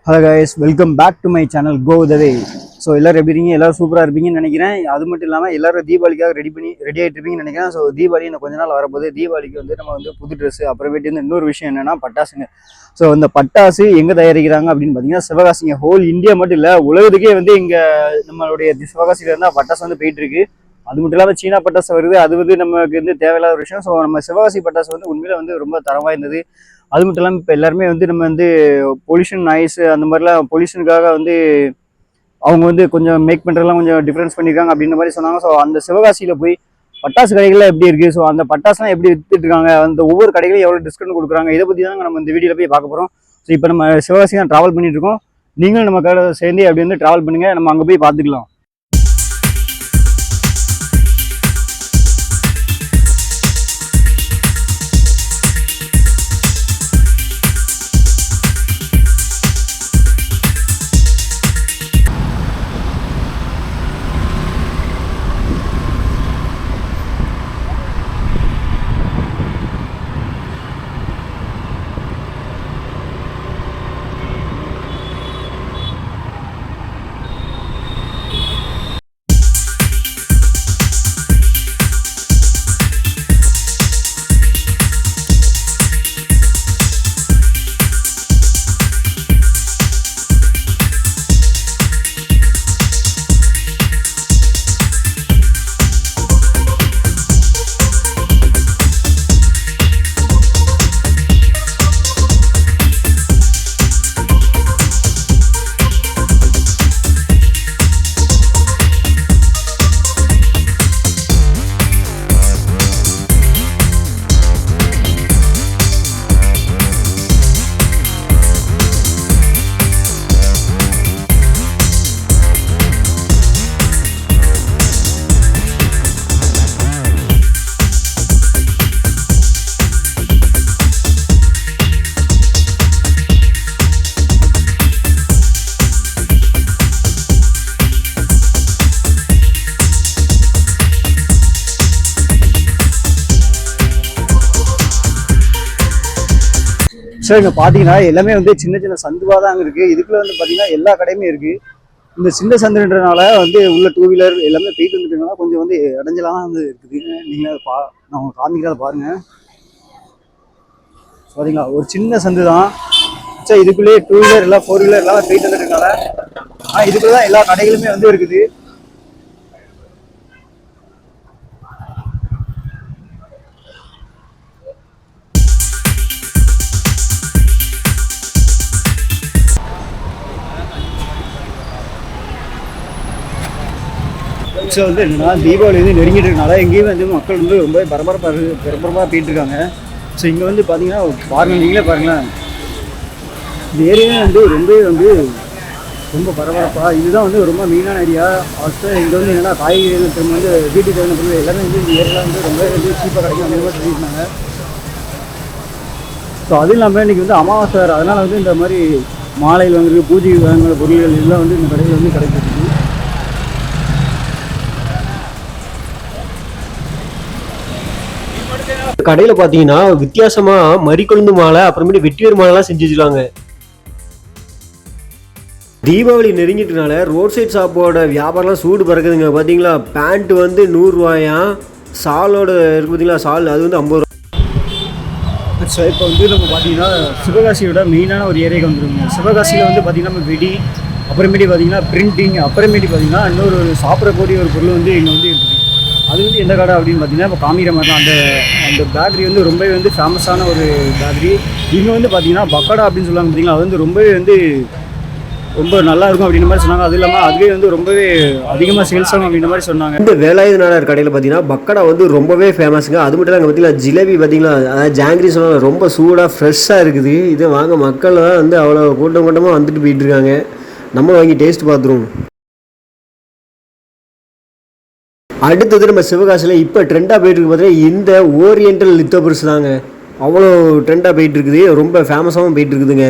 Hello guys, welcome back to my channel go the way. So எல்லோரும் எப்படி இருக்கீங்க? எல்லோரும் சூப்பராக இருப்பீங்கன்னு நினைக்கிறேன். அது மட்டும் இல்லாமல் எல்லோரும் தீபாவளிக்காக ரெடி ஆகிட்டு இருப்பீங்கன்னு நினைக்கிறேன். ஸோ தீபாவளி இன்னும் கொஞ்ச நாள் வரப்போது. தீபாவளிக்கு வந்து நம்ம வந்து புது ட்ரெஸ்ஸு, அப்புறமேட்டு வந்து இன்னொரு விஷயம் என்னென்னா பட்டாசுங்க. ஸோ இந்த பட்டாசு எங்கே தயாரிக்கிறாங்க அப்படின்னு பார்த்தீங்கன்னா சிவகாசிங்க. ஹோல் இந்தியா மட்டும் இல்லை, உலகத்துக்கே வந்து இங்கே நம்மளுடைய சிவகாசியில் இருந்தால் பட்டாசு வந்து போயிட்டுருக்கு. அது மட்டும் இல்லாமல் சீனா பட்டாசு வருது, அது வந்து நமக்கு வந்து தேவையில்லாத ஒரு விஷயம். ஸோ நம்ம சிவகாசி பட்டாசு வந்து உண்மையில வந்து ரொம்ப தரம் வாய்ந்தது. அது மட்டும் இல்லாமல் இப்போ எல்லாருமே வந்து நம்ம வந்து பொல்யூஷன் நாய்ஸ் அந்த மாதிரிலாம் பொல்யூஷனுக்காக வந்து அவங்க வந்து கொஞ்சம் மேக் பண்ணுறதுலாம் கொஞ்சம் டிஃப்ரென்ஸ் பண்ணியிருக்காங்க அப்படின்ற மாதிரி சொன்னாங்க. ஸோ அந்த சிவகாசியில் போய் பட்டாசு கடைகள்லாம் எப்படி இருக்குது, ஸோ அந்த பட்டாசுலாம் எப்படி வித்துட்டு இருக்காங்க, அந்த ஒவ்வொரு கடைகளையும் எவ்வளோ டிஸ்கவுண்ட் கொடுக்குறாங்க, இதை பற்றி தாங்க நம்ம இந்த வீடியோவில் போய் பார்க்க போகிறோம். ஸோ இப்போ நம்ம சிவகாசி தான் ட்ராவல் பண்ணிட்டு இருக்கோம். நீங்களும் நம்ம கடை சேர்ந்து அப்படி வந்து ட்ராவல் பண்ணுங்கள், நம்ம அங்கே போய் பார்த்துக்கலாம். சார் இங்கே பார்த்தீங்கன்னா எல்லாமே வந்து சின்ன சின்ன சந்துவாக தான் இருக்குது. இதுக்குள்ள வந்து பார்த்தீங்கன்னா எல்லா கடையுமே இருக்குது. இந்த சின்ன சந்துன்றனால வந்து உள்ள டூ வீலர் எல்லாமே போயிட்டு வந்துட்டுனால கொஞ்சம் வந்து இடைஞ்சலாம் வந்து இருக்குது. நீங்கள் நான் உங்களுக்கு காமிக்கிறத பாருங்கள். பார்த்தீங்களா, ஒரு சின்ன சந்து தான். சார் இதுக்குள்ளேயே டூ வீலர் எல்லாம் ஃபோர் வீலர் எல்லாமே போயிட்டு வந்துட்டுனால இதுக்குள்ள தான் எல்லா கடைகளுமே வந்து இருக்குது. ஸோ வந்து என்னென்னா தீபாவளி வந்து நெருங்கிட்டு இருக்கனால எங்கேயுமே வந்து மக்கள் வந்து ரொம்ப பரபரப்பாக போயிட்டு இருக்காங்க. ஸோ இங்கே வந்து பார்த்தீங்கன்னா பாருங்கள், நீங்களே பாருங்களேன், இந்த ஏரியா வந்து ரொம்ப பரபரப்பாக. இதுதான் வந்து ரொம்ப மெயினான ஏரியா. ஃபஸ்ட்டு இங்கே வந்து என்னென்னா காய்கறிகள் திரும்ப வந்து வீட்டுக்கு தேவையான பொருள் எல்லாமே வந்து இந்த ஏரியாவில் வந்து ரொம்ப வந்து சீப்பாக கிடைக்கும் அந்த மாதிரி சொல்லியிருந்தாங்க. ஸோ அதுவும் இல்லாமல் இன்றைக்கி வந்து அமாவாசை, அதனால் வந்து இந்த மாதிரி மாலையில் வாங்குறது, பூஜைக்கு வாங்குற பொருள்கள் எல்லாம் வந்து இந்த கடையில் வந்து கிடைக்கிறது. கடையில பாத்தீங்கன்னா வித்தியாசமா மறிக்கொழுந்து மாலை, அப்புறமேட்டு வெட்டிவேர் மாலைலாம் செஞ்சு வச்சுருக்காங்க. தீபாவளி நெருங்கிட்டனால ரோட் சைட் ஷாப்போட வியாபாரம்லாம் சூடு பறக்குதுங்க. பார்த்தீங்களா, பேண்ட் வந்து 100 ரூபாயாம், சாலோட இருக்கு பார்த்தீங்களா, சால் அது வந்து 50 ரூபா. ஸோ இப்போ வந்து நம்ம பார்த்தீங்கன்னா சிவகாசியோட மெயினான ஒரு ஏரியாவுக்கு வந்துருங்க. சிவகாசியில் வந்து பார்த்தீங்கன்னா நம்ம வெடி, அப்புறமேட்டு பார்த்தீங்கன்னா பிரிண்டிங், அப்புறமேட்டு பார்த்தீங்கன்னா இன்னொரு சாப்பிடக்கூடிய ஒரு பொருள் வந்து இங்கே வந்து இருக்குது. அது வந்து எந்த கடை அப்படின்னு பார்த்தீங்கன்னா இப்போ காமிக்கிற மாதிரி தான். அந்த பேக்கரி வந்து ரொம்பவே வந்து ஃபேமஸான ஒரு பேக்கரி. இங்கே வந்து பார்த்தீங்கன்னா பக்கோடா அப்படின்னு சொல்லுவாங்க பார்த்தீங்களா, அது வந்து ரொம்பவே வந்து ரொம்ப நல்லா இருக்கும் அப்படின்ற மாதிரி சொன்னாங்க. அது இல்லாமல் அதுவே வந்து ரொம்பவே அதிகமாக சேல்ஸ் ஆகும் அப்படின்ற மாதிரி சொன்னாங்க. இந்த வேலாயுத நாடார் கடையில் பார்த்தீங்கன்னா பக்கோடா வந்து ரொம்பவே ஃபேமஸுங்க. அது மட்டும் இல்லை பார்த்தீங்களா, ஜிலேபி பார்த்தீங்களா, அதாவது ஜாங்கிரி சொன்னாங்க, ரொம்ப சூடாக ஃப்ரெஷ்ஷாக இருக்குது. இதை வாங்க மக்கள் வந்து அவ்வளோ கூட்டமாக வந்துட்டு போயிட்டு இருக்காங்க. நம்ம வாங்கி டேஸ்ட் பார்த்துருவோம். அடுத்தது நம்ம சிவகாசியில் இப்போ ட்ரெண்டாக போயிட்டுருக்கு பார்த்தீங்கன்னா இந்த ஓரியன்டல் லித்தோபர்ஸ் தாங்க. அவ்வளோ ட்ரெண்டாக போயிட்டுருக்குது, ரொம்ப ஃபேமஸாகவும் போயிட்டுருக்குதுங்க.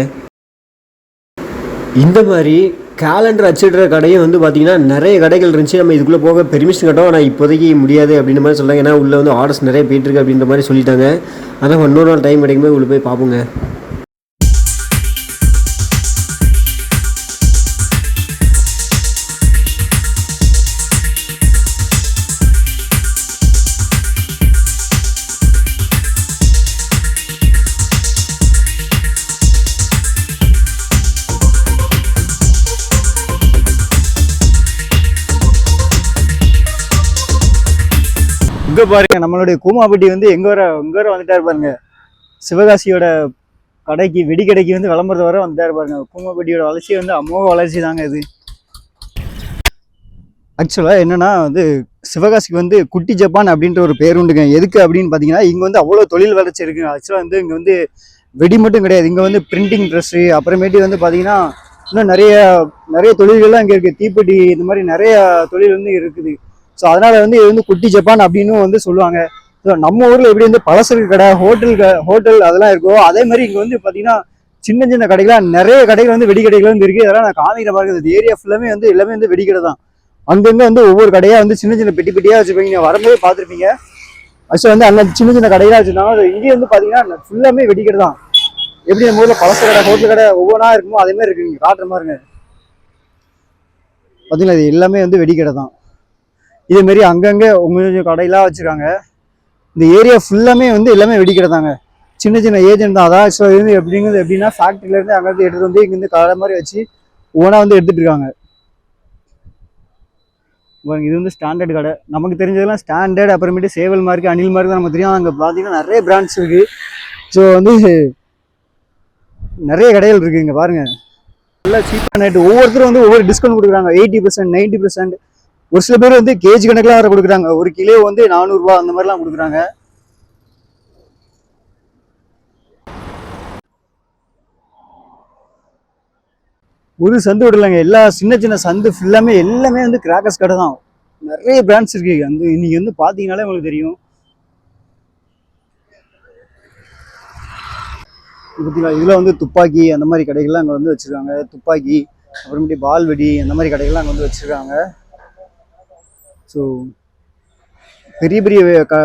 இந்த மாதிரி கேலண்டர் அச்சிடுற கடையும் வந்து பார்த்திங்கன்னா நிறைய கடைகள் இருந்துச்சு. நம்ம இதுக்குள்ளே போக பெர்மிஷன் கேட்டோம், ஆனால் இப்போதைக்கு முடியாது அப்படின்ற மாதிரி சொல்கிறாங்க. ஏன்னா உள்ளே வந்து ஆர்டர்ஸ் நிறைய போயிட்டுருக்கு அப்படின்ற மாதிரி சொல்லிட்டாங்க. ஆனால் இன்னொரு நாள் டைம் கிடைக்கும்போது உள்ளே போய் பார்ப்போங்க. இங்க பாருங்க நம்மளுடைய கூமாப்பட்டி வந்து எங்க வர வந்துட்டாரு பாருங்க. சிவகாசியோட கடைக்கு வெடி கடைக்கு வந்து விளம்பரத்தை வர வந்துட்டாரு பாருங்க. கூமாப்பட்டியோட வளர்ச்சி வந்து அமோக வளர்ச்சி தாங்க இது. ஆக்சுவலாக என்னன்னா வந்து சிவகாசிக்கு வந்து குட்டி ஜப்பான் அப்படின்ற ஒரு பேர் உண்டுங்க. எதுக்கு அப்படின்னு பார்த்தீங்கன்னா இங்கே வந்து அவ்வளோ தொழில் வளர்ச்சி இருக்குங்க. ஆக்சுவலாக வந்து இங்கே வந்து வெடி மட்டும் கிடையாது, இங்கே வந்து பிரிண்டிங் ட்ரெஸ்ஸு, அப்புறமேட்டு வந்து பார்த்தீங்கன்னா இன்னும் நிறைய தொழில்கள்லாம் இங்கே இருக்குது. தீப்பெட்டி இந்த மாதிரி நிறைய தொழில் வந்து இருக்குது. ஸோ அதனால வந்து இது வந்து குட்டி ஜப்பான் அப்படின்னு வந்து சொல்லுவாங்க. ஸோ நம்ம ஊரில் எப்படி வந்து பலசருக்கு கடை, ஹோட்டல் அதெல்லாம் இருக்கோ அதே மாதிரி இங்கே வந்து பார்த்தீங்கன்னா சின்ன சின்ன கடைகளாக நிறைய கடைகள் வந்து வெடி கடைகள் வந்து இருக்குது. அதெல்லாம் நான் காமிக்கிற பாருங்க. இந்த ஏரியா ஃபுல்லாமே வந்து எல்லாமே வந்து வெடிக்கடை தான். அங்கங்க வந்து ஒவ்வொரு கடையா வந்து சின்ன சின்ன பெட்டி பெட்டியா வச்சிருப்பீங்க, வரும்போது பார்த்துருப்பீங்க. ஆக்சுவலாக வந்து அங்கே சின்ன சின்ன கடையெல்லாம் வச்சிருந்தாங்க. இங்கே வந்து பார்த்தீங்கன்னா ஃபுல்லாமே வெடிக்கடை தான். எப்படி நம்ம ஊரில் பழச கடை, ஹோட்டல் கடை ஒவ்வொன்றா இருக்குமோ அதே மாதிரி இருக்கு. நீங்கள் காட்டுற மாதிரிங்க பார்த்தீங்களா, இது எல்லாமே வந்து வெடிக்கடை தான். இதே மாதிரி அங்கங்கே கொஞ்சம் கடையெல்லாம் வச்சிருக்காங்க. இந்த ஏரியா ஃபுல்லாமே வந்து எல்லாமே வெடிக்கடை தாங்க. சின்ன சின்ன ஏஜென்ட் தான். அதான் ஆக்சுவலாக இருந்து எப்படின்னா ஃபேக்ட்ரியிலேருந்து அங்கேருந்து எடுத்துகிட்டு வந்து இங்கேருந்து கடை மாதிரி வச்சு ஒவ்வொன்றா வந்து எடுத்துகிட்டு இருக்காங்க. இது வந்து ஸ்டாண்டர்ட் கடை. நமக்கு தெரிஞ்சதெல்லாம் ஸ்டாண்டர்ட், அப்புறமேட்டு சேவல் மார்க்கு, அணில் மார்க்கு தான் நமக்கு தெரியும். அங்கே பார்த்தீங்கன்னா நிறைய பிராண்ட்ஸ் இருக்கு. ஸோ வந்து நிறைய கடைகள் இருக்கு. இங்கே பாருங்க, நல்லா சீப்பாக ரேட்டு. ஒவ்வொருத்தரும் வந்து ஒவ்வொரு டிஸ்கவுண்ட் கொடுக்குறாங்க. 80%, 90%. ஒரு சில பேர் வந்து கேஜி கணக்கெலாம் வேற கொடுக்குறாங்க. ஒரு கிலோ வந்து 400 ரூபா அந்த மாதிரிலாம் கொடுக்குறாங்க. ஒரு சந்து விடலைங்க, எல்லா சின்ன சின்ன சந்து ஃபுல்லாமே எல்லாமே வந்து கிராக்கர்ஸ் கடை தான். நிறைய பிராண்ட்ஸ் இருக்கு. அந்த இன்னைக்கு வந்து பார்த்தீங்கன்னாலே உங்களுக்கு தெரியும். பார்த்தீங்களா, இதில் வந்து துப்பாக்கி அந்த மாதிரி கடைகள்லாம் அங்கே வந்து வச்சுருக்காங்க. துப்பாக்கி, அப்புறமேட்டு பால் வெடி அந்த மாதிரி கடைகள்லாம் அங்கே வந்து வச்சுருக்காங்க. ஸோ பெரிய பெரிய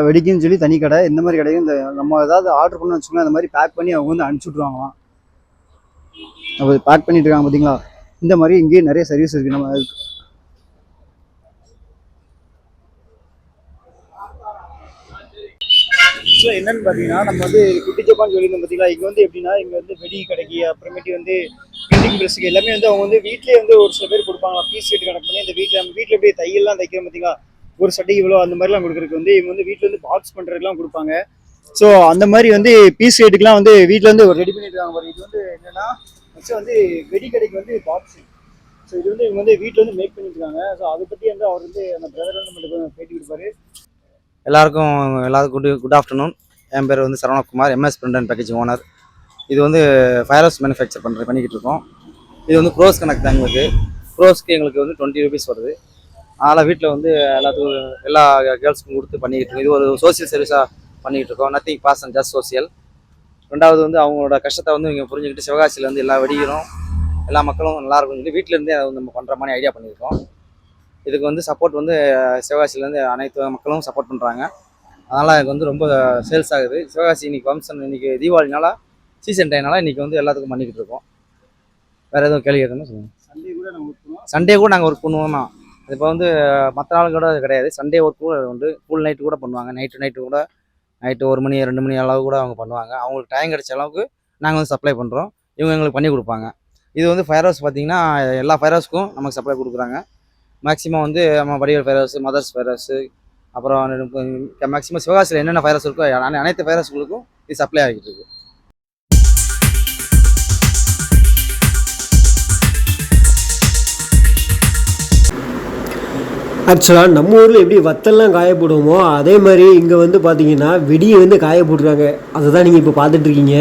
வெடிக்குன்னு சொல்லி தனி கடை. இந்த மாதிரி கடைகள் இந்த நம்ம ஏதாவது ஆர்டர் பண்ணணும்னு வச்சுக்கோங்க, அந்த மாதிரி பேக் பண்ணி அவங்க வந்து அனுப்பிச்சி விட்ருவாங்களாம். அப்போ பேக் பண்ணிட்டு இருக்காங்க பார்த்தீங்களா. இந்த மாதிரி இங்கேயே நிறைய சர்வீஸ் இருக்குது. நம்ம ஸோ என்னன்னு பார்த்தீங்கன்னா நம்ம வந்து குட்டி ஜப்பான் சொல்லியிருந்தோம் பார்த்தீங்களா. இங்கே வந்து எப்படின்னா இங்கே வந்து வெடி கடைக்கு, அப்புறமேட்டு வந்து பிரிண்டிங் ப்ரெஸ்ஸுக்கு எல்லாமே வந்து அவங்க வந்து வீட்லேயே வந்து ஒரு சில பேர் கொடுப்பாங்க. பீஸ் ரேட் கணக்கு பண்ணி இந்த வீட்டில் எப்படி தையெல்லாம் தைக்கிறோம் பார்த்தீங்களா, ஒரு சட்டைக்கு இவ்வளோ அந்த மாதிரிலாம் கொடுக்குறதுக்கு வந்து இவங்க வந்து வீட்டில் வந்து பாக்ஸ் பண்ணுறதுலாம் கொடுப்பாங்க. ஸோ அந்த மாதிரி வந்து பீஸ் ரேட்டுக்குலாம் வந்து வீட்டில் வந்து ரெடி பண்ணிட்டு இருக்காங்க. இது வந்து என்னன்னா வந்து வெடி கடைக்கு வந்து பாக்ஸ். ஸோ இது வந்து இவங்க வந்து வீட்டில் வந்து மேக் பண்ணிட்டு இருக்காங்க. ஸோ அதை பற்றி வந்து அவர் வந்து அந்த பிரதர் வந்து மட்டும் பேட்டி கொடுப்பாரு. எல்லாருக்கும் குட் ஆஃப்டர்நூன். என் பேர் வந்து Saravanakumar, MS print and packaging owner. இது வந்து ஃபயர் ஹவுஸ் மேனுஃபேக்சர் பண்ணிக்கிட்டு இருக்கோம். இது வந்து க்ரோஸ் கணக்கு தான். க்ரோஸ்க்கு எங்களுக்கு வந்து 20 ரூபீஸ் வருது. அதனால் வீட்டில் வந்து எல்லா கேர்ள்ஸ்க்கும் கொடுத்து பண்ணிக்கிட்டு இருக்கோம். இது ஒரு சோசியல் சர்வீஸாக பண்ணிக்கிட்டு இருக்கோம். Nothing pass and just social. ரெண்டாவது வந்து அவங்களோட கஷ்டத்தை வந்து இங்கே புரிஞ்சுக்கிட்டு சிவகாசியில் வந்து எல்லா வெடிக்கிறோம், எல்லா மக்களும் நல்லா இருக்கும்னு சொல்லி வீட்டிலேருந்தே அதை வந்து நம்ம பண்ணுற மாதிரி ஐடியா பண்ணியிருக்கோம். இதுக்கு வந்து சப்போர்ட் வந்து சிவகாசியிலேருந்து அனைத்து மக்களும் சப்போர்ட் பண்ணுறாங்க. அதனால் எனக்கு வந்து ரொம்ப சேல்ஸ் ஆகுது. சிவகாசி இன்றைக்கி ஃபங்க்ஷன், இன்றைக்கி தீபாவளினால சீசன் டைம்னால இன்றைக்கி வந்து எல்லாத்துக்கும் பண்ணிக்கிட்டு இருக்கோம். வேறு எதுவும் கேள்வி கேட்கணும்னு சொல்லுங்கள். சண்டே கூட நாங்கள் ஒர்க் பண்ணுவோம்னா, இப்போ வந்து மற்ற நாள் கூட கிடையாது. சண்டே ஒர்க் கூட வந்து ஃபுல் நைட்டு கூட பண்ணுவாங்க. நைட்டு கூட நைட்டு 1 மணி 2 மணி அளவு கூட அவங்க பண்ணுவாங்க. அவங்களுக்கு டைம் கிடைச்ச அளவுக்கு நாங்கள் வந்து சப்ளை பண்ணுறோம். இவங்க எங்களுக்கு பண்ணி கொடுப்பாங்க. இது வந்து ஃபயர் ஹவுஸ் பார்த்திங்கன்னா எல்லா ஃபயர் ஹவுஸ்க்கும் நமக்கு சப்ளை கொடுக்குறாங்க. மேக்ஸிமம் வந்து நம்ம Vadivel fire house, mother's fire house, அப்புறம் மேக்ஸிமம் சிவகாசியில் என்னென்ன ஃபயர் ஹவுஸ் இருக்கோ அனைத்து ஃபயர் ஹவுஸ்களுக்கும் இது சப்ளை ஆகிட்டு இருக்கு. ஆக்சுவலாக நம்ம ஊரில் எப்படி வத்தல்லாம் காயப்படுவோமோ அதே மாதிரி இங்கே வந்து பார்த்தீங்கன்னா வெடியை வந்து காய போட்டுருக்காங்க. அதை தான் நீங்கள் இப்போ பார்த்துட்ருக்கீங்க.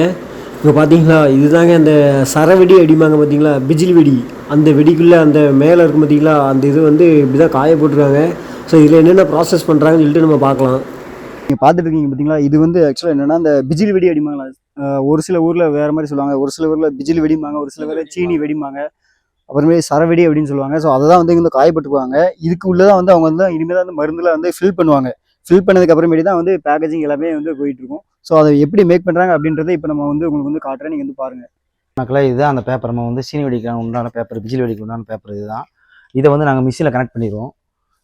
இப்போ பார்த்தீங்களா, இதுதாங்க அந்த சரவெடி அடிமாங்க பார்த்தீங்களா, பிஜிலி வெடி. அந்த வெடிக்குள்ளே அந்த மேலே இருக்கும் பார்த்தீங்களா, அந்த இது வந்து இப்படி தான் காய போட்டுருக்காங்க. ஸோ இதில் என்னென்ன ப்ராசஸ் பண்ணுறாங்கன்னு சொல்லிட்டு நம்ம பார்க்கலாம். நீங்கள் பார்த்துட்டு இருக்கீங்க பார்த்தீங்களா, இது வந்து ஆக்சுவலாக என்னென்னா இந்த பிஜிலி வெடி அடிமாங்களா. ஒரு சில ஊரில் வேறு மாதிரி சொல்லுவாங்க, ஒரு சில ஊரில் பிஜிலி வெடிமாங்க, ஒரு சில பேர் சீனி வெடிமாங்க, அப்புறமே சரவெடி அப்படின்னு சொல்லுவாங்க. ஸோ அதை தான் வந்து இங்கே காயப்பட்டுக்குவாங்க. இதுக்கு உள்ளே தான் வந்து அவங்க வந்து இனிமேல் தான் வந்து மருந்தில் வந்து ஃபில் பண்ணுவாங்க. ஃபில் பண்ணதுக்கு அப்புறமேட்டு தான் வந்து பேக்கேஜிங் எல்லாமே வந்து போயிட்டுருக்கும். ஸோ அதை எப்படி மேக் பண்ணுறாங்க அப்படின்றத இப்போ நம்ம வந்து உங்களுக்கு வந்து காட்டுறேன், நீங்கள் வந்து பாருங்கள். மக்களே, இதுதான் அந்த பேப்பர். நம்ம வந்து சீனி வெடிக்க உண்டான பேப்பர், பிஜிலி வெடிக்க உண்டான பேப்பர் இதுதான். இதை வந்து நாங்கள் மிஷினில் கனெக்ட் பண்ணிடுவோம்.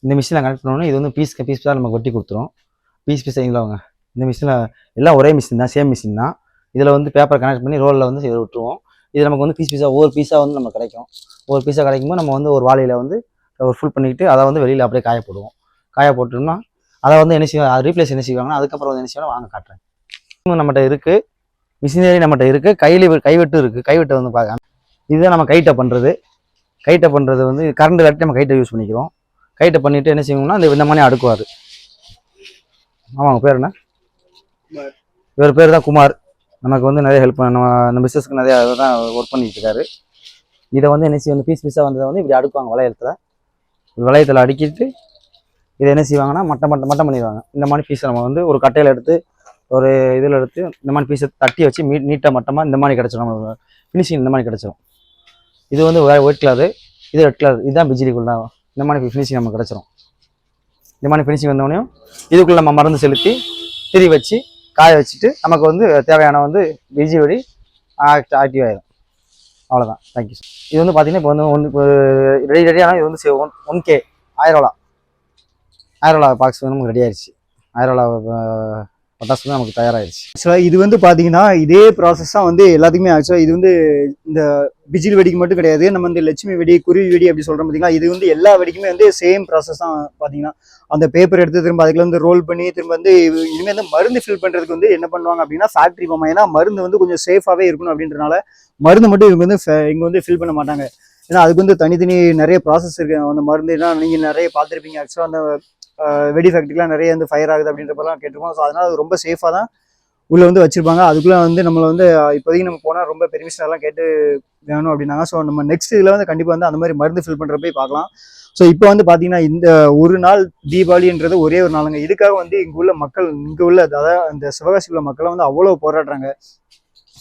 இந்த மிஷினில் கனெக்ட் பண்ணோன்னா இது வந்து பீஸ் தான் நமக்கு ஒட்டி கொடுத்துரும். பீஸ் வாங்க. இந்த மிஷினில் எல்லாம் ஒரே மிஷின் தான், சேம் மிஷின் தான். இதில் வந்து பேப்பர் கனெக்ட் பண்ணி ரோலில் வந்து இதை விட்டுருவோம். இது நமக்கு வந்து பீஸாக ஒவ்வொரு பீஸாக வந்து நமக்கு கிடைக்கும். ஒவ்வொரு பீஸாக கிடைக்கும்போது நம்ம வந்து ஒரு வாளியில் வந்து ஒரு ஃபுல் பண்ணிக்கிட்டு அதை வந்து வெளியில் அப்படியே காய போடுவோம். காய போட்டோம்னா அதை வந்து என்ன செய்வாங்க, ரீப்ளேஸ் என்ன செய்வாங்கன்னா அதுக்கப்புறம் வந்து என்ன செய்வாங்க வாங்க காட்டுறேன். நம்மகிட்ட இருக்குது, மிஷினரி நம்மகிட்ட இருக்குது, கைவெட்டு இருக்குது. கைவெட்டு வந்து பார்க்க இதுதான் நம்ம கைட்டை பண்ணுறது வந்து கரண்ட் இல்லாட்டி நம்ம கைட்டை யூஸ் பண்ணிக்கிறோம். கைட்டை பண்ணிவிட்டு என்ன செய்வோம்னா இந்த மாதிரி அடுக்குவார். ஆமாங்க, பேர் என்ன? இவர் பேர் தான் குமார். நமக்கு வந்து நிறைய ஹெல்ப் நம்ம அந்த பிஸ்னஸ்க்கு நிறைய தான் ஒர்க் பண்ணிட்டு இருக்காரு. இதை வந்து என்ன செய்வாங்க, பீஸ் பீஸாக வந்ததை வந்து இப்படி அடுக்குவாங்க வளையத்தில் அடுக்கிட்டு இதை என்ன செய்வாங்கன்னா மட்டம் பண்ணிடுவாங்க. இந்த மாதிரி பீஸை நம்ம வந்து ஒரு கட்டையில் எடுத்து ஒரு இதில் எடுத்து இந்த மாதிரி பீஸை தட்டி வச்சு நீட்டாக மட்டமாக இந்த மாதிரி கிடச்சிடும். நம்ம ஃபினிஷிங் இந்த மாதிரி கிடச்சிடும். இது வந்து ஒயிட் கலரு, இது ரெட் கலர், இதுதான் பிஜிலிக்குள்ள இந்த மாதிரி ஃபினிஷிங் நமக்கு கிடச்சிரும். இந்த மாதிரி ஃபினிஷிங் வந்தோடனே இதுக்குள்ளே நம்ம மருந்து செலுத்தி திரி வச்சு காய வச்சுட்டு நமக்கு வந்து தேவையான வந்து பிஜி வெடி ஆக்டிவ் ஆகிடும். அவ்வளோதான். Thank you sir. இது வந்து பார்த்தீங்கன்னா இப்போ வந்து ரெடியான இது வந்து 1K 1000 பாக்ஸ் வந்து நமக்கு ரெடி ஆயிடுச்சு. 1000 பட்டாசு வந்து நமக்கு தயாராகிடுச்சு. ஆக்சுவலாக இது வந்து பார்த்தீங்கன்னா இதே ப்ராசஸ் தான் வந்து எல்லாத்துக்குமே. ஆக்சுவலாக இது வந்து இந்த பிஜில் வெடிக்கு மட்டும் கிடையாது. நம்ம இந்த லட்சுமி வெடி, குருவி வெடி அப்படி சொல்கிறோம் பார்த்தீங்களா, இது வந்து எல்லா வெடிக்குமே வந்து சேம் ப்ராசஸ் தான். பார்த்தீங்கன்னா அந்த பேப்பர் எடுத்து திரும்ப அதுக்குள்ள வந்து ரோல் பண்ணி திரும்ப வந்து இனிமேல் வந்து மருந்து ஃபில் பண்ணுறதுக்கு வந்து என்ன பண்ணுவாங்க அப்படின்னா ஃபேக்ட்ரி போமா. ஏன்னா மருந்து வந்து கொஞ்சம் சேஃபாகவே இருக்கணும் அப்படின்றனால மருந்து மட்டும் இவங்க வந்து இங்கே வந்து ஃபில் பண்ண மாட்டாங்க. ஏன்னா அதுக்கு வந்து தனித்தனி நிறைய ப்ராசஸ் இருக்கு. அந்த மருந்து ஏன்னா நீங்கள் நிறைய பார்த்துருப்பீங்க. ஆக்சுவலாக அந்த வெடி ஃபேக்ட்ரிலாம் நிறைய வந்து ஃபயர் ஆகுது அப்படின்றப்பெல்லாம் கேட்டிருக்கோம். ஸோ அதனால் அது ரொம்ப சேஃபாக தான் உள்ளே வந்து வச்சுருப்பாங்க. அதுக்குள்ளே வந்து நம்மளை வந்து இப்போதைக்கு நம்ம போனால் ரொம்ப பெர்மிஷன் எல்லாம் கேட்டு வேணும் அப்படின்னாங்க. ஸோ நம்ம நெக்ஸ்ட் இதில் வந்து கண்டிப்பாக வந்து அந்த மாதிரி மருந்து ஃபில் பண்ணுறப்ப பார்க்கலாம். ஸோ இப்போ வந்து பார்த்தீங்கன்னா இந்த ஒரு நாள் தீபாவளின்றது ஒரே ஒரு நாளுங்க. இதுக்காக வந்து இங்கே உள்ள மக்கள், இங்கே உள்ள அதாவது இந்த சிவகாசி உள்ள மக்களை வந்து அவ்வளோ போராடுறாங்க.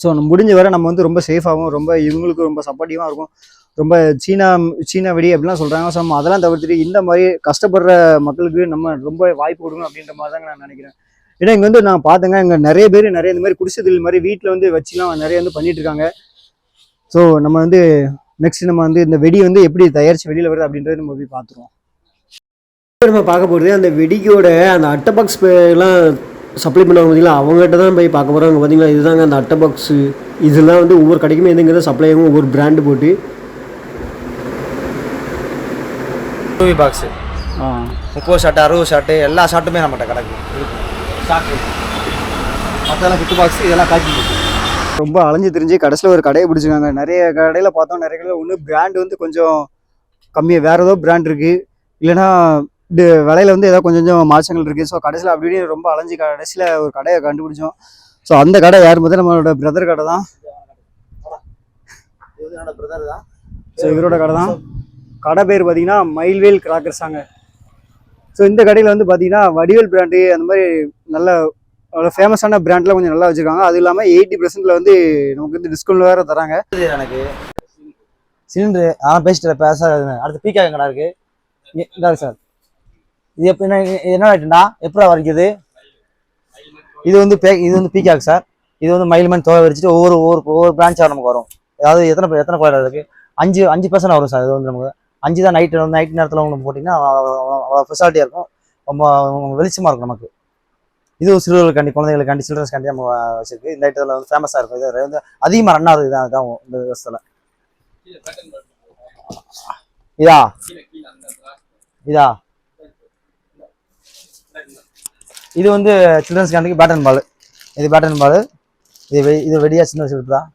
ஸோ முடிஞ்ச வரை நம்ம வந்து ரொம்ப சேஃபாகவும் ரொம்ப இவங்களுக்கு ரொம்ப சப்போர்ட்டிவாக இருக்கும். ரொம்ப சீனா வெடி அப்படிலாம் சொல்கிறாங்க. ஸோ நம்ம அதெல்லாம் தவிர்த்துட்டு இந்த மாதிரி கஷ்டப்படுற மக்களுக்கு நம்ம ரொம்ப வாய்ப்பு கொடுக்கணும் அப்படின்ற மாதிரி தாங்க நான் நினைக்கிறேன். ஏன்னா இங்கே வந்து நான் பார்த்தேங்க, இங்கே நிறைய பேர் நிறைய இந்த மாதிரி குடிசை தொழில் மாதிரி வீட்டில் வந்து வச்சுலாம் நிறைய வந்து பண்ணிட்டு இருக்காங்க. ஸோ நம்ம வந்து நெக்ஸ்ட் நம்ம வந்து இந்த வெடி வந்து எப்படி தயாரித்து வெளியில் வருது அப்படின்றத நம்ம போய் பார்த்துருவோம். நம்ம பார்க்க போகிறது அந்த வெடிக்கோட அந்த அட்டை பாக்ஸ் எல்லாம் சப்ளை பண்ணுவாங்க பார்த்தீங்களா, அவங்ககிட்ட தான் போய் பார்க்க போகிறாங்க. பார்த்தீங்களா, இதுதாங்க அந்த அட்டை பாக்ஸு. இதெல்லாம் வந்து ஒவ்வொரு கடைக்குமே எதுங்கிறத சப்ளை ஆகும், ஒவ்வொரு பிராண்டு போட்டு. டூவி பாக்ஸு 30 ஷாட்டு 60 ஷாட்டு எல்லா ஷாட்டுமே நம்மகிட்ட கிடக்கு ஷாட்டு. மற்றெல்லாம் கிட்டு பாக்ஸ் இதெல்லாம் பேக்கிங் இருக்குது. ரொம்ப அலைஞ்சு திரிஞ்சு கடைசியில் ஒரு கடையை பிடிச்சிருக்காங்க. நிறைய கடையில் பார்த்தோம், நிறைய கடையில் ஒன்று பிராண்டு வந்து கொஞ்சம் கம்மியாக வேறு ஏதோ பிராண்ட் இருக்குது, இல்லைன்னா விலையில வந்து ஏதோ கொஞ்சம் மாற்றங்கள் இருக்குது. ஸோ கடைசியில் அப்படி ரொம்ப அலைஞ்சு கடைசியில் ஒரு கடையை கண்டுபிடிச்சோம். ஸோ அந்த கடை யார் பார்த்தா நம்மளோட பிரதர் கடை தான். பிரதர் தான். ஸோ இவரோட கடை தான். கடை பேர் பார்த்தீங்கன்னா மயில்வேல் கிராக்கர்ஸாங்க. ஸோ இந்த கடையில் வந்து பார்த்தீங்கன்னா வடிவேல் பிராண்டு அந்த மாதிரி நல்ல அவ்வளோ ஃபேமஸான பிராண்ட்லாம் கொஞ்சம் நல்லா வச்சுருக்காங்க. அது இல்லாமல் 80% வந்து நமக்கு வந்து டிஸ்கவுண்ட் வேறு தராங்க. எனக்கு சிலிண்டரு ஆனால் பேச அடுத்து பீக்காக கடை இருக்குது இதாக சார். இது எப்படின்னா என்ன ஆகிட்டுண்டா எப்படா வரைக்குது. இது வந்து பீக்காக் சார். இது வந்து மயில்மேன் தோலை வச்சுட்டு ஒவ்வொரு பிரான்ச்சாக நமக்கு வரும். அதாவது எத்தனை குவாலிட்டி இருக்குது, 5% வரும் சார். இது வந்து நமக்கு 5 தான். நைட் நேரத்தில் உங்களுக்கு போட்டிங்கன்னா அவ்வளோ ஃபெசிலிட்டியாக இருக்கும், ரொம்ப வெளிச்சமாக இருக்கும் நமக்கு. இது சிறுவர்களுக்காண்டி, குழந்தைகளுக்காண்டி, சில்ட்ரன்ஸ்காண்டி நம்ம வச்சிருக்கு. இந்த ஐட்டத்தில் வந்து ஃபேமஸாக இருக்கும். இது வந்து அதிகமாக ரன் ஆகுது இதான் இந்த வருஷத்தில். இதா இது வந்து சில்ட்ரன்ஸ்காண்டிக்கு பேட்டன் பால். இது பேட்டன் பால். இது வெடியாக சின்ன விஷயம் தான்.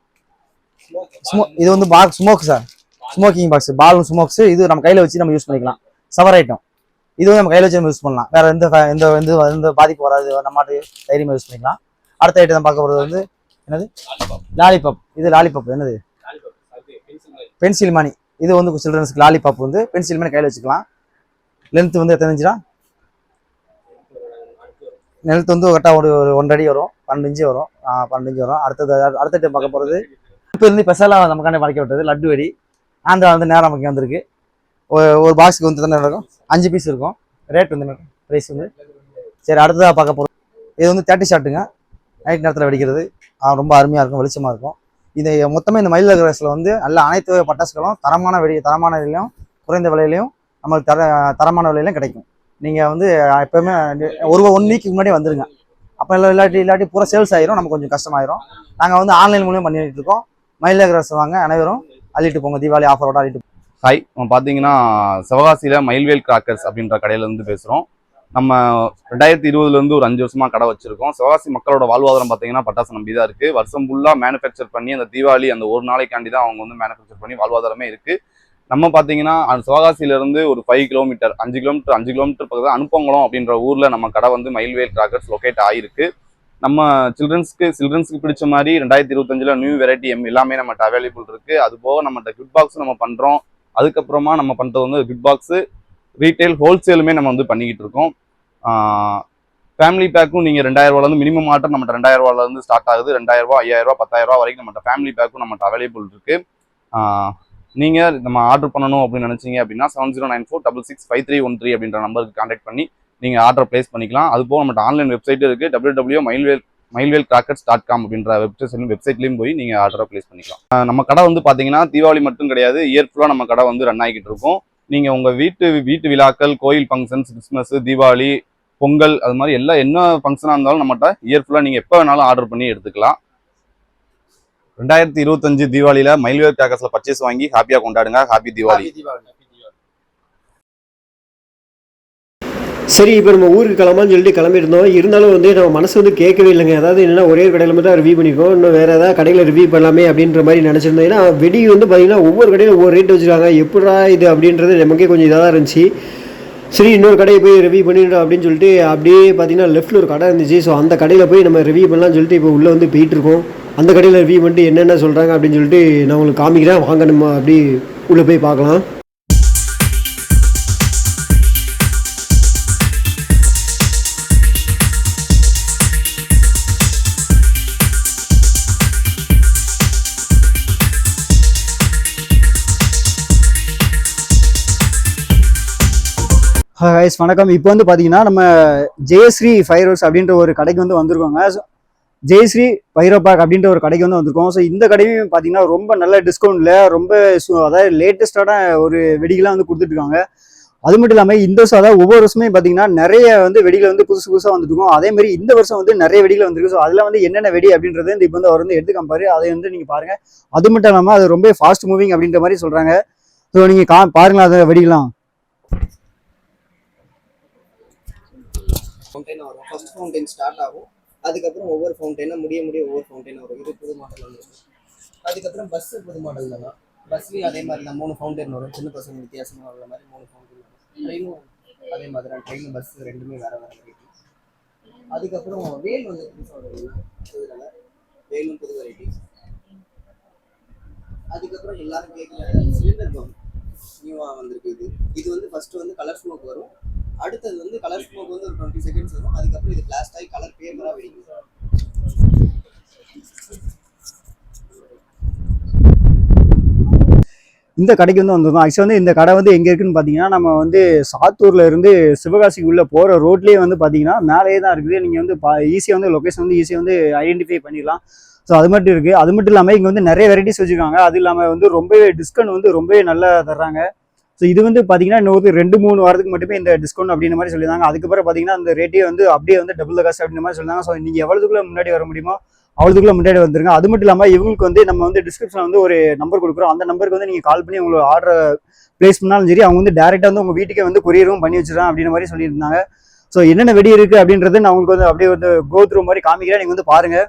இது வந்து ஸ்மோக் சார், ஸ்மோக்கிங் பாக்ஸ், பாலும் ஸ்மோக்ஸ். இது நம்ம கையில் வச்சு நம்ம யூஸ் பண்ணிக்கலாம். சவர் ஐட்டம். இது வந்து நம்ம கையில் வச்சு நம்ம யூஸ் பண்ணலாம். வேறு எந்த பாதிப்பு வராது. நம்ம தைரியமாக யூஸ் பண்ணிக்கலாம். அடுத்த ஐட்டம் பார்க்க போகிறது வந்து என்னது, லாலிபாப். இது லாலிபாப் என்னது, பென்சில் மணி. இது வந்து சில்ட்ரன்ஸ்க்கு லாலிபாப் வந்து பென்சில் மணி கையில் வச்சுக்கலாம். லென்த் வந்து எத்தனை இன்ச்சுனா, லென்த் வந்து கரெக்டாக ஒரு 1 அடி வரும், 12 இன்ச்சு வரும். 12 இன்ச்சு வரும். அடுத்த ஐட்டம் பார்க்க போகிறது இப்போ இருந்து ஸ்பெஷலாக நமக்காண்டி படைக்க விட்டது லட்டு வெடி. ஆந்திரா வந்து நேரம் நமக்கு வந்திருக்கு. ஒரு பாக்ஸுக்கு வந்து தானே இருக்கும், 5 பீஸ் இருக்கும். ரேட் வந்து ப்ரைஸ் வந்து சரி. அடுத்ததாக பார்க்க போகிறோம், இது வந்து 30 ஷாட்டுங்க. நைட் நேரத்தில் வெடிக்கிறது ரொம்ப அருமையாக இருக்கும், வெளிச்சமாக இருக்கும். இது மொத்தமே இந்த மயில் கிராஸில் வந்து நல்ல அனைத்து பட்டாசுகளும் தரமான விலையிலையும் குறைந்த விலையிலையும் நம்மளுக்கு தரமான விலையிலையும் கிடைக்கும். நீங்கள் வந்து எப்போவுமே ஒன் வீக்கு முன்னாடியே வந்துடுங்க. அப்போ இல்லாட்டி பூரா சேல்ஸ் ஆயிரும், நமக்கு கொஞ்சம் கஷ்டமாயிரும். நாங்கள் வந்து ஆன்லைன் மூலியம் பண்ணிட்டு இருக்கோம். மயில் கிராஸ் வாங்க அனைவரும் அள்ளிட்டு போங்க, தீபாவளி ஆஃபரோட அள்ளிட்டு. ஹாய், பார்த்தீங்கன்னா சிவகாசியில் மயில்வேல் கிராக்கர்ஸ் அப்படின்ற கடையிலேருந்து பேசுகிறோம். நம்ம 2020 ஒரு 5 வருஷமா கடை வச்சிருக்கோம். சிவகாசி மக்களோட வாழ்வாதாரம் பார்த்தீங்கன்னா பட்டாசு நம்பி தான் இருக்கு. வருஷம் ஃபுல்லா மேனுஃபேக்சர் பண்ணி அந்த தீபாவளி அந்த ஒரு நாளைக்காண்டி தான் அவங்க வந்து மேனுஃபேக்சர் பண்ணி வாழ்வாதாரமே இருக்கு. நம்ம பார்த்தீங்கன்னா அந்த சிவகாசியில இருந்து ஒரு 5 கிலோமீட்டர் 5 கிலோமீட்டர் பக்கத்தில் அனுப்பங்குளம் அப்படின்ற ஊர்ல நம்ம கடை வந்து மயில்வேல் கிராக்கர்ஸ் லொக்கேட் ஆயிருக்கு. நம்ம சில்ட்ரன்ஸ்க்கு பிடிச்ச மாதிரி 2025 நியூ வெரைட்டி எல்லாமே நம்மகிட்ட அவைலபிள் இருக்கு. அது போக நம்மகிட்ட கிஃப்ட் பாக்ஸ் நம்ம பண்றோம். அதுக்கப்புறமா நம்ம பண்றது வந்து கிஃப்ட் பாக்ஸ் ரீட்டைல் ஹோல்சேலுமே நம்ம வந்து பண்ணிக்கிட்டு இருக்கோம். ஃபேமிலி பேக்கும் நீங்கள் 2000 மினிமம் ஆர்டர் நம்மகிட்ட 2000 ஸ்டார்ட் ஆகுது. 2000, 5000, 10,000 வரைக்கும் நம்மகிட்ட ஃபேமிலி பேக்கும் நம்மகிட்ட அவைலபிள் இருக்கு. நீங்கள் நம்ம ஆர்டர் பண்ணணும் அப்படின்னு நினச்சிங்க அப்படின்னா 7094665313 அப்படின்ற நம்பருக்கு கான்டாக்ட் பண்ணி நீங்கள் ஆர்டர் பிளேஸ் பண்ணிக்கலாம். அது போக நம்மகிட்ட ஆன்லைன் வெப்சைட் இருக்குது. www.mailwellcrackers.com அப்படின்ற வெப்சைட்லையும் போய் நீங்கள் ஆர்டரை பிளேஸ் பண்ணிக்கலாம். நம்ம கடை வந்து பார்த்தீங்கன்னா தீபாவளி மட்டும் கிடையாது, இயர் ஃபுல்லாக நம்ம கடை வந்து ரன் ஆகிக்கிட்டு இருக்கும். நீங்கள் உங்கள் வீட்டு விழாக்கள், கோயில் ஃபங்க்ஷன்ஸ், கிறிஸ்மஸ், தீபாவளி, பொங்கல், அது மாதிரி என்ன ஃபங்க்ஷனாக இருந்தாலும் நம்மகிட்ட இயர் ஃபுல்லாக நீங்கள் எப்போ வேணாலும் ஆர்டர் பண்ணி எடுத்துக்கலாம். 2025 தீபாவளியில் மயில்வேல் கிராக்கர்ஸில் பர்ச்சேஸ் வாங்கி ஹாப்பியாக கொண்டாடுங்க. ஹாப்பி தீபாவளி. சரி, இப்போ நம்ம ஊருக்கு கிளம்பான்னு சொல்லிட்டு கிளம்பியிருந்தோம். இருந்தாலும் வந்து நம்ம மனசு வந்து கேட்கவே இல்லைங்க. அதாவது என்னென்னா ஒரே கடையில் மட்டும் ரிவ்யூ பண்ணிக்கோ, இன்னும் வேறு ஏதாவது கடையில் ரிவ்யூ பண்ணலாமே அப்படின்ற மாதிரி நினச்சிருந்தோம். ஏன்னா வெடி வந்து பார்த்திங்கன்னா ஒவ்வொரு கடையில் ஒவ்வொரு ரேட் வச்சுருக்காங்க. எப்படா இது அப்படின்றது நமக்கே கொஞ்சம் இதாக தான் இருந்துச்சு. சரி, இன்னொரு கடையை போய் ரிவ்யூ பண்ணிட்டோம் அப்படின்னு சொல்லிட்டு அப்படியே பார்த்தீங்கன்னா லெஃப்ட்டில் ஒரு கடை இருந்துச்சு. ஸோ அந்த கடையில் போய் நம்ம ரிவ்யூ பண்ணலாம்னு சொல்லிட்டு இப்போ உள்ளே வந்து போயிட்டுருக்கோம். அந்த கடையில் ரிவ்யூ பண்ணிட்டு என்னென்ன சொல்கிறாங்க அப்படின்னு சொல்லிட்டு நான் உங்களுக்கு காமிக்கிறேன். வாங்க நம்ம அப்படி உள்ளே போய் பார்க்கலாம். கைஸ் வணக்கம். இப்போ வந்து பார்த்தீங்கன்னா நம்ம ஜெயஸ்ரீ ஃபயர்ஸ் அப்படின்ற ஒரு கடைக்கு வந்து வந்திருக்கோங்க. ஜெயஸ்ரீ பைரோபாக் அப்படின்ற ஒரு கடைக்கு வந்து வந்திருக்கோம். ஸோ இந்த கடையும் பார்த்தீங்கன்னா ரொம்ப நல்ல டிஸ்கவுண்ட்ல ரொம்ப அதாவது லேட்டஸ்டான ஒரு வெடிகள்லாம் வந்து கொடுத்துட்ருக்காங்க. அது மட்டும் இல்லாமல் இந்த வருஷம் அதாவது ஒவ்வொரு வருஷமே பார்த்தீங்கன்னா நிறைய வந்து வெடிகள் வந்து புதுசாக வந்துருக்கும். அதே மாதிரி இந்த வருஷம் வந்து நிறைய வெடிகள் வந்துருக்கு. ஸோ அதில் வந்து என்னென்ன வெடி அப்படின்றது இந்த இப்போ வந்து அவர் வந்து எடுத்து காமிப்பாரு. அதை வந்து நீங்கள் பாருங்க. அது மட்டும் இல்லாமல் அது ரொம்ப ஃபாஸ்ட் மூவிங் அப்படின்ற மாதிரி சொல்கிறாங்க. ஸோ நீங்கள் பாருங்களா அதை வெடிக்கலாம். ஃபவுண்டைன் வரும். ஃபர்ஸ்ட் ஃபவுண்டைன் ஸ்டார்ட் ஆகும். அதுக்கப்புறம் ஒவ்வொரு ஃபவுண்டைனாக முடிய ஒவ்வொரு ஃபவுண்டைன் வரும். இது புது மாடல் வந்துருக்கு. அதுக்கப்புறம் பஸ்ஸு புது மாடல் தான். பஸ்லேயும் அதே மாதிரி தான் 3 ஃபவுண்டைன் வரும். சின்ன பசங்க வித்தியாசமாக வர மாதிரி 3 ஃபவுண்டைன் வரும். ட்ரெயினும் அதே மாதிரி தான். ட்ரெயின் பஸ்ஸு ரெண்டுமே வேறு வெரைட்டி. அதுக்கப்புறம் வேல் வந்து புதுசாக வரும். வேலும் புது வெரைட்டி. அதுக்கப்புறம் எல்லாரும் கேட்குற சிலிண்டர் பம் நியூவாக வந்திருக்கு. இது வந்து ஃபஸ்ட்டு வந்து கலர் ஸ்மோக் வரும். அடுத்தது வந்து கலர் ஸ்மோக் வந்து ஒரு 20 செகண்ட்ஸ் வரும். அதுக்கப்புறம் இது பிளாஸ்ட் ஆகி கலர் பேப்பராக வெடிக்கும். இந்த கடைக்கு வந்து வந்திருக்கோம். ஆக்சுவலி வந்து இந்த கடை வந்து எங்கே இருக்குன்னு பார்த்தீங்கன்னா நம்ம வந்து சாத்தூர்ல இருந்து சிவகாசிக்கு உள்ள போகிற ரோட்லேயே வந்து பார்த்தீங்கன்னா மேலேயே தான் இருக்குது. நீங்கள் வந்து ஈஸியாக வந்து லொக்கேஷன் வந்து ஈஸியாக வந்து ஐடென்டிஃபை பண்ணிடலாம். ஸோ அது மட்டும் இருக்குது. அது மட்டும் இல்லாமல் இங்கே வந்து நிறைய வெரைட்டிஸ் வச்சுருக்காங்க. அது இல்லாமல் வந்து ரொம்பவே டிஸ்கவுண்ட் வந்து ரொம்பவே நல்லா தர்றாங்க. ஸோ இது வந்து பார்த்தீங்கன்னா இன்னொரு 2-3 வாரத்துக்கு மட்டுமே இந்த டிஸ்கவுண்ட் அப்படின்ற மாதிரி சொல்லியிருந்தாங்க. அதுக்கப்புறம் பார்த்தீங்கன்னா அந்த ரேட்டே வந்து அப்படியே வந்து டபுள் த காஸ்ட் அப்படின்ற மாதிரி சொல்லியிருந்தாங்க. ஸோ நீங்கள் எவ்வளோதுக்குள்ள முன்னாடி வர முடியுமோ அவ்வளோதுக்குள்ள முன்னாடி வந்துருங்க. அது மட்டும் இல்லாமல் இவங்களுக்கு வந்து நம்ம வந்து டிஸ்கிரிப்ஷனில் வந்து ஒரு நம்பர் கொடுக்குறோம். அந்த நம்பருக்கு வந்து நீங்கள் கால் பண்ணி உங்களோட ஆர்டர் பிளேஸ் பண்ணாலும் சரி, அவங்க வந்து டேரெக்டாக வந்து உங்கள் வீட்டுக்கே வந்து கொரியரும் பண்ணி வச்சிடறான் அப்படின்ற மாதிரி சொல்லியிருந்தாங்க. ஸோ என்னென்ன வெடி இருக்குது அப்படின்றது நான் உங்களுக்கு வந்து அப்படியே வந்து கோ த்ரூ மாதிரி காமிக்கிறேன். நீங்கள் வந்து பாருங்கள்.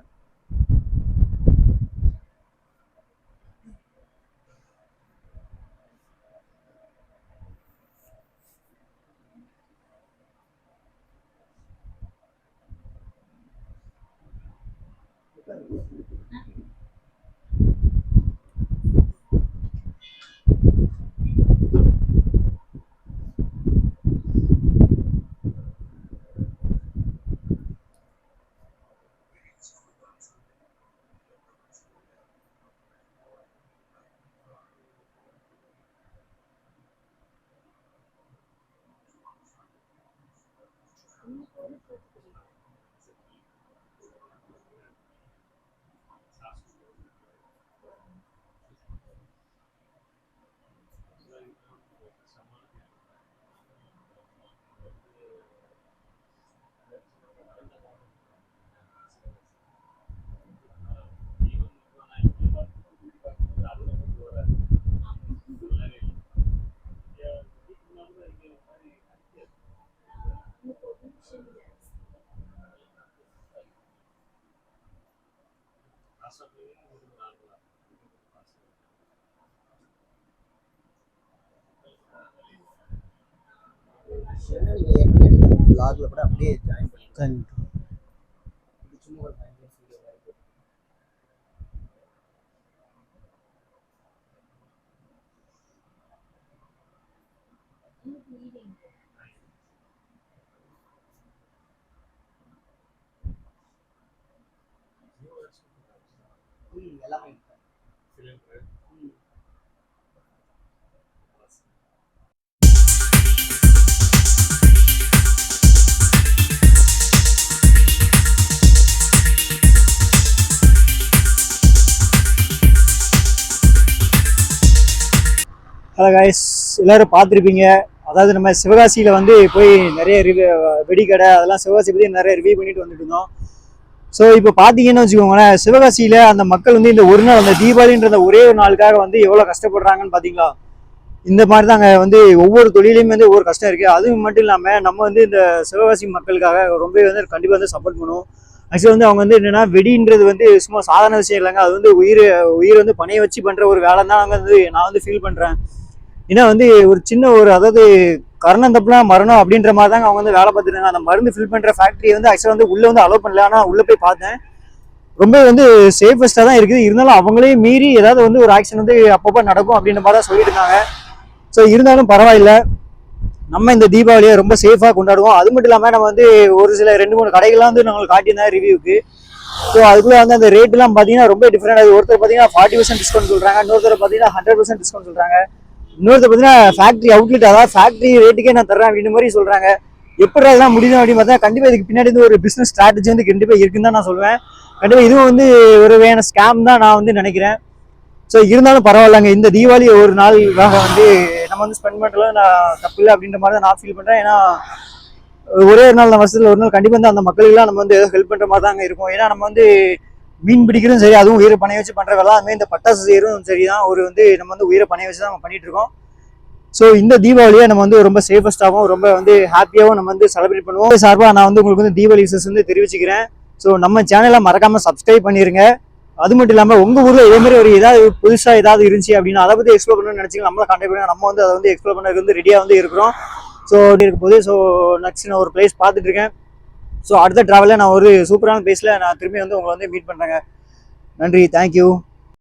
நீங்க ஏற்கனவே எடுத்த vlogல கூட அப்படியே ஜாயின் பண்ணி சும்மா ஒரு 5 minutes video மாதிரி. எல்லாமே ஹலோ கைஸ், எல்லாரும் பார்த்துருப்பீங்க. அதாவது நம்ம சிவகாசியில் வந்து போய் நிறைய வெடிக்கடை அதெல்லாம் சிவகாசி பற்றி நிறைய ரிவ்யூ பண்ணிட்டு வந்துட்டு இருந்தோம். ஸோ இப்போ பார்த்தீங்கன்னு வச்சுக்கோங்களேன், சிவகாசியில் அந்த மக்கள் வந்து இந்த ஒரு நாள் அந்த தீபாவளின்ற அந்த ஒரே ஒரு நாளுக்காக வந்து எவ்வளோ கஷ்டப்படுறாங்கன்னு பார்த்தீங்களா? இந்த மாதிரி தான் அங்கே வந்து ஒவ்வொரு தொழிலையுமே வந்து ஒவ்வொரு கஷ்டம் இருக்குது. அதுவும் மட்டும் இல்லாமல் நம்ம வந்து இந்த சிவகாசி மக்களுக்காக ரொம்ப வந்து கண்டிப்பாக வந்து சப்போர்ட் பண்ணுவோம். ஆக்சுவலி வந்து அவங்க வந்து என்னென்னா, வெடின்றது வந்து சும்மா சாதாரண விஷயம் இல்லைங்க. அது வந்து உயிர் வந்து பணைய வச்சு பண்ணுற ஒரு வேலை தான் நான் வந்து ஃபீல் பண்ணுறேன். ஏன்னா வந்து ஒரு சின்ன அதாவது கரணம் தப்புலாம் மரணம் அப்படின்ற மாதிரி தாங்க அவங்க வந்து வேலை பார்த்துருக்காங்க. அந்த மருந்து ஃபில் பண்ணுற ஃபேக்ட்ரி வந்து ஆக்சுவலாக வந்து உள்ளே வந்து அலோவ் பண்ணல. ஆனால் உள்ளே போய் பார்த்தேன், ரொம்ப வந்து சேஃபஸ்ட்டாக தான் இருக்குது. இருந்தாலும் அவங்களே மீறி ஏதாவது வந்து ஒரு ஆக்ஷன் வந்து அப்பப்போ நடக்கும் அப்படின்ற மாதிரி தான் சொல்லிட்டு இருக்காங்க. ஸோ இருந்தாலும் பரவாயில்ல, நம்ம இந்த தீபாவளியை ரொம்ப சேஃபாக கொண்டாடுவோம். அது மட்டும் இல்லாமல் நம்ம வந்து ஒரு சில 2-3 கடைகள்லாம் வந்து நாங்களுக்கு காட்டியிருந்தாங்க ரிவ்யூக்கு. ஸோ அதுக்குள்ளே வந்து அந்த ரேட்லாம் பார்த்தீங்கன்னா ரொம்ப டிஃப்ரெண்ட். அது ஒருத்தர் பார்த்தீங்கன்னா 40% டிஸ்கவுண்ட் சொல்கிறாங்க, இன்னொருத்தர் பார்த்தீங்கன்னா 100% டிஸ்கவுண்ட் சொல்கிறாங்க, இன்னொருத்தர் பார்த்தீங்கன்னா ஃபேக்ட்ரி அவுட்லெட், அதாவது ஃபேக்ட்ரி ரேட்டுக்கே நான் தர்றேன் அப்படின்ற மாதிரி சொல்கிறாங்க. எப்படி அதெல்லாம் முடியும் அப்படின்னு பார்த்தா கண்டிப்பாக இதுக்கு பின்னாடி வந்து ஒரு பிஸ்னஸ் ஸ்ட்ராட்டஜி வந்து கண்டிப்பாக இருக்குன்னு தான் நான் சொல்லுவேன். கண்டிப்பாக இதுவும் வந்து ஒரு வேண ஸ்கேம் தான் நான் வந்து நினைக்கிறேன். ஸோ இருந்தாலும் பரவாயில்லைங்க, இந்த தீபாவளி ஒரு நாளுக்காக வந்து நம்ம வந்து ஸ்பெண்ட் பண்ணுறது நான் தப்பு இல்லை அப்படின்ற மாதிரி தான் நான் ஃபீல் பண்ணுறேன். ஏன்னா ஒரே ஒரு நாள், வருஷத்தில் ஒரு நாள் கண்டிப்பாக வந்து அந்த மக்களுக்கெல்லாம் நம்ம வந்து ஹெல்ப் பண்ணுற மாதிரி தாங்க இருக்கும். ஏன்னா நம்ம வந்து மீன் பிடிக்கிறதும் சரி, அதுவும் உயிரை பணைய வச்சு பண்ணுற வேலை, அதுமாதிரி இந்த பட்டாசு செய்யறதும் சரி தான், நம்ம வந்து உயிரை பணைய வச்சு தான் நம்ம பண்ணிட்டு இருக்கோம். ஸோ இந்த தீபாவளியை நம்ம வந்து ரொம்ப சேஃபஸ்டாகவும் ரொம்ப வந்து ஹாப்பியாகவும் நம்ம வந்து செலிப்ரேட் பண்ணுவோம். சார்பாக நான் வந்து உங்களுக்கு வந்து தீபாவளி விஷஸ் வந்து தெரிவிச்சுக்கிறேன். ஸோ நம்ம சேனலை மறக்காமல் சப்ஸ்கிரைப் பண்ணிடுங்க. அது மட்டும் இல்லாமல் உங்கள் ஊரில் இதே மாதிரி ஒரு ஏதாவது புதுசாக ஏதாவது இருந்துச்சு அப்படின்னா அதை பற்றி எக்ஸ்ப்ளோர் பண்ணணும்னு நினச்சிங்க, நம்மளை கான்டாக்ட் பண்ணுங்க. நம்ம வந்து அதை வந்து எக்ஸ்ப்ளோர் பண்ணுறதுக்கு வந்து ரெடியாக வந்து இருக்கிறோம். ஸோ இருக்கும் போது நெக்ஸ்ட் நான் ஒரு பிளேஸ் பார்த்துட்டு இருக்கேன். ஸோ அடுத்த ட்ராவலில் நான் ஒரு சூப்பரான பிளேஸில் நான் திரும்பி வந்து உங்களை வந்து மீட் பண்ணுறேங்க. நன்றி, தேங்க்யூ.